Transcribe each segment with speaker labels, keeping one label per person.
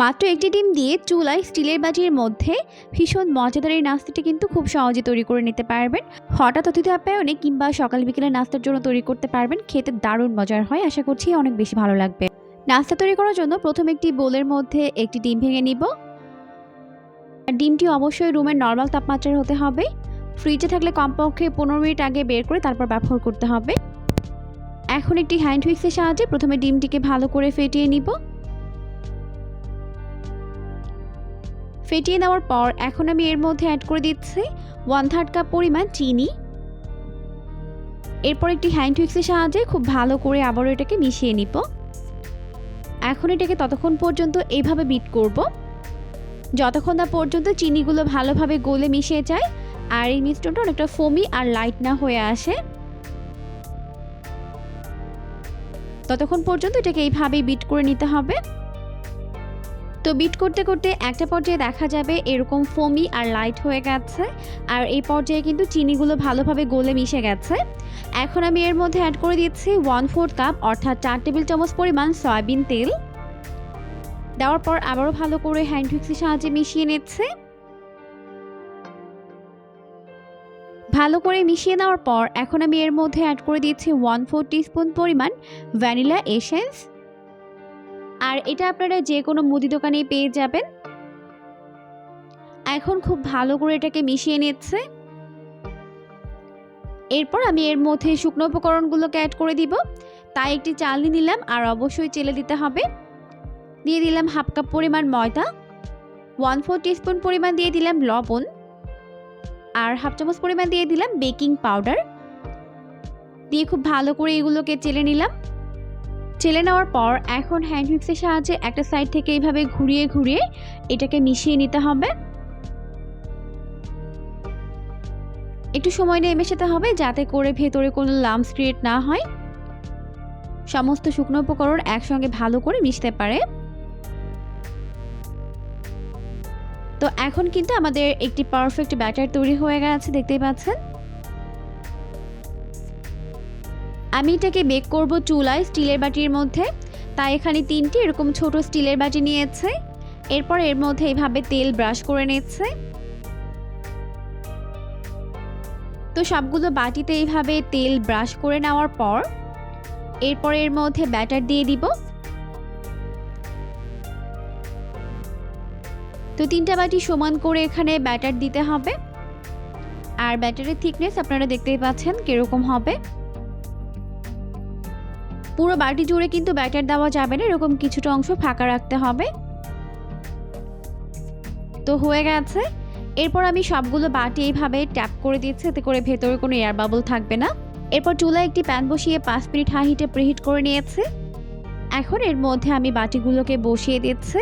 Speaker 1: মাত্র একটি ডিম দিয়ে চুলায় স্টিলের বাটির মধ্যে ভীষণ মজাদার এই নাস্তাটি কিন্তু খুব সহজে তৈরি করে নিতে পারবেন। হঠাৎ অতিথি আপ্যায়নে কিংবা সকাল বিকেলে নাস্তার জন্য তৈরি করতে পারবেন। খেতে দারুণ মজার হয়, আশা করছি অনেক বেশি ভালো লাগবে। নাস্তা তৈরি করার জন্য প্রথমে একটি বোলের মধ্যে একটি ডিম ভেঙে নিব। আর ডিমটি অবশ্যই রুমের নর্মাল তাপমাত্রার হতে হবে। ফ্রিজে থাকলে কমপক্ষে 15 মিনিট আগে বের করে তারপর ব্যবহার করতে হবে। এখন একটি হ্যান্ড হুইক্সের সাহায্যে প্রথমে ডিমটিকে ভালো করে ফেটিয়ে নিব। ফেটিয়ে নেওয়ার পর এখন আমি এর মধ্যে অ্যাড করে দিচ্ছি 1/3 কাপ পরিমাণ চিনি। এরপর একটি হ্যান্ড হুইক্সের সাহায্যে খুব ভালো করে আবারও এটাকে মিশিয়ে নিব। এখন এটাকে ততক্ষণ পর্যন্ত এইভাবে বিট করব যতক্ষণ না পর্যন্ত চিনিগুলো ভালোভাবে গলে মিশে যায় আর এই মিশ্রণটা অনেকটা ফোমি আর লাইট না হয়ে আসে। ততক্ষণ পর্যন্ত এটাকে এইভাবেই বিট করে নিতে হবে। তো বিট করতে করতে একটা পর্যায়ে দেখা যাবে এরকম ফোমি আর লাইট হয়ে গেছে আর এই পর্যায়ে কিন্তু চিনিগুলো ভালোভাবে গলে মিশে গেছে। এখন আমি এর মধ্যে অ্যাড করে দিচ্ছি 1/4 কাপ অর্থাৎ 4 টেবিল চামচ পরিমাণ সয়াবিন তেল। দেওয়ার পর আবারও ভালো করে হ্যান্ড হুইক্সের সাহায্যে মিশিয়ে নিচ্ছে। ভালো করে মিশিয়ে নেওয়ার পর এখন আমি এর মধ্যে অ্যাড করে দিচ্ছি 1/4 টিস্পুন পরিমাণ ভ্যানিলা এসেন্স। আর এটা আপনারা যে কোনো মুদি দোকানেই পেয়ে যাবেন। এখন খুব ভালো করে এটাকে মিশিয়ে নিচ্ছে। এরপর আমি এর মধ্যে শুকনো উপকরণগুলোকে অ্যাড করে দিব। তাই একটি চালনি নিলাম আর অবশ্যই চেলে দিতে হবে। দিয়ে দিলাম 1/2 কাপ পরিমাণ ময়দা, 1/4 টিস্পুন পরিমাণ দিয়ে দিলাম লবণ আর 1/2 চামচ পরিমাণ দিয়ে দিলাম বেকিং পাউডার। দিয়ে খুব ভালো করে এগুলোকে চেলে নিলাম। চেলে নেওয়ার পর এখন হ্যান্ড হুইক্সের সাহায্যে একটা সাইড থেকে এইভাবে ঘুরিয়ে ঘুরিয়ে এটাকে মিশিয়ে নিতে হবে। একটু সময় নিয়ে মেশাতে হবে যাতে করে ভেতরে কোনো লাম্পস ক্রিয়েট না হয়, সমস্ত শুকনো উপকরণ একসঙ্গে ভালো করে মিশতে পারে। তো এখন কিন্তু আমাদের একটি পারফেক্ট ব্যাটার তৈরি হয়ে গেছে, দেখতেই পাচ্ছেন। আমি এটাকে বেক করব চুলায় স্টিলের বাটির মধ্যে। তাই এখানে 3টি এরকম ছোট স্টিলের বাটি নিয়েছে। এরপর এর মধ্যে এইভাবে তেল ব্রাশ করে নিচ্ছে। তো সবগুলো বাটিতে এইভাবে তেল ব্রাশ করে নেওয়ার পর এরপর এর মধ্যে ব্যাটার দিয়ে দিব। তো 3টা বাটি সমান করে এখানে ব্যাটার দিতে হবে। আর ব্যাটারের থিকনেস আপনারা দেখতেই পাচ্ছেন কিরকম হবে। পুরো বাটি জুড়ে কিন্তু ব্যাটার দেওয়া যাবে না, এরকম কিছুটা অংশ ফাঁকা রাখতে হবে। তো হয়ে গেছে। এরপর আমি সবগুলো বাটি এইভাবে ট্যাপ করে দিচ্ছি, এতে করে ভেতরে কোনো এয়ার বাবল থাকবে না। এরপর চুলায় একটি প্যান বসিয়ে 5 মিনিট হাই হিটে প্রিহিট করে নিয়েছি। এখন এর মধ্যে আমি বাটিগুলোকে বসিয়ে দিচ্ছি।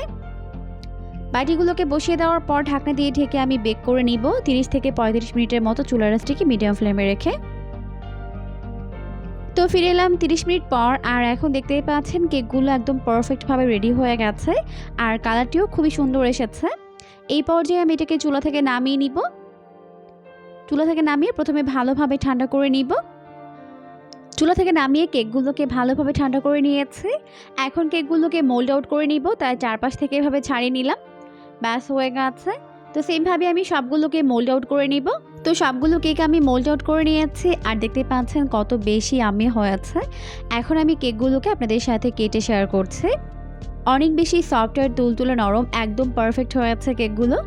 Speaker 1: বাটিগুলোকে বসিয়ে দেওয়ার পর ঢাকনা দিয়ে ঢেকে আমি বেক করে নিব 30 থেকে 35 মিনিটের মতো চুলার আঁচটিকে মিডিয়াম ফ্লেমে রেখে। তো ফিরে এলাম 30 মিনিট পর আর এখন দেখতেই পাচ্ছেন কেকগুলো একদম পারফেক্টভাবে রেডি হয়ে গেছে আর কালারটিও খুবই সুন্দর এসেছে। এই পর্যায়ে আমি এটাকে চুলা থেকে নামিয়ে নিব। চুলা থেকে নামিয়ে প্রথমে ভালোভাবে ঠান্ডা করে নিব। চুলা থেকে নামিয়ে কেকগুলোকে ভালোভাবে ঠান্ডা করে নিয়েছি। এখন কেকগুলোকে মোল্ড আউট করে নিব, তাই চারপাশ থেকে এভাবে ছাড়িয়ে নিলাম। ব্যাস হয়ে গেছে। তো সেমভাবে আমি সবগুলোকে মোল্ড আউট করে নিব। তো সবগুলো কেক আমি মোল্ড আউট করে নিয়েছি আর দেখতে পাচ্ছেন কত বেশি ইয়াম্মি হয়েছে। এখন আমি কেকগুলোকে আপনাদের সাথে কেটে শেয়ার করছি। অনেক বেশি সফট আর তুলতুলে নরম, একদম পারফেক্ট হয়েছে কেকগুলো।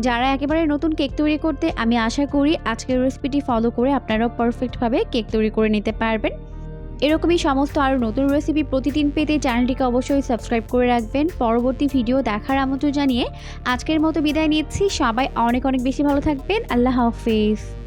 Speaker 1: যারা একেবারে নতুন কেক তৈরি করতে, আমি আশা করি আজকের রেসিপিটি ফলো করে আপনারাও পারফেক্টভাবে কেক তৈরি করে নিতে পারবেন। এরকমই সমস্ত আরও নতুন রেসিপি প্রতিদিন পেতে চ্যানেলটিকে অবশ্যই সাবস্ক্রাইব করে রাখবেন। পরবর্তী ভিডিও দেখার আমন্ত্রণ জানিয়ে আজকের মতো বিদায় নিচ্ছি। সবাই অনেক অনেক বেশি ভালো থাকবেন। আল্লাহ হাফেজ।